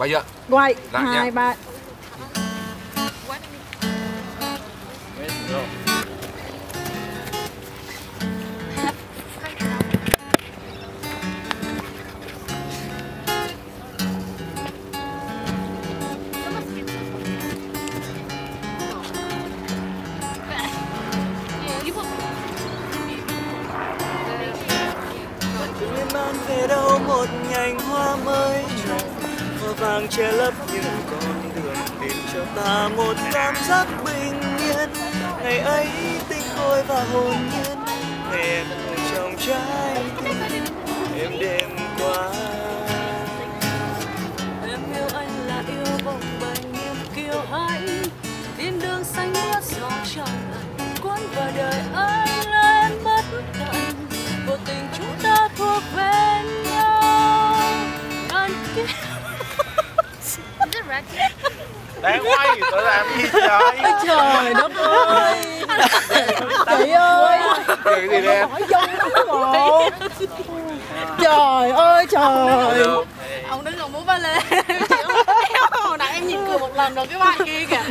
Quay chưa? Quay. Lại nha. 2, 3. Em mang về đâu một nhành hoa mới nở, hoa vàng che lấp những con đường, tìm cho ta một cảm giác bình yên. Ngày ấy tinh khôi và hồn nhiên, ngày em ngồi trong trái tim em đêm qua. Em yêu anh là yêu bồng bềnh niềm kiêu hãnh, thiên đường xanh mướt gió tròn lạnh cuốn vào đời anh lên bất tận. Vô tình chúng ta thuộc về nhau. Ngàn kiếp. Đang quay tụi làm gì trời? Trời đất ơi. Chị ơi. Chuyện gì nè? Hỏi dông lắm bộ. Trời ơi trời. Ông đứng còn múa ba lê. Hồi nãy em nhìn cười một lần rồi cái vai kia kìa.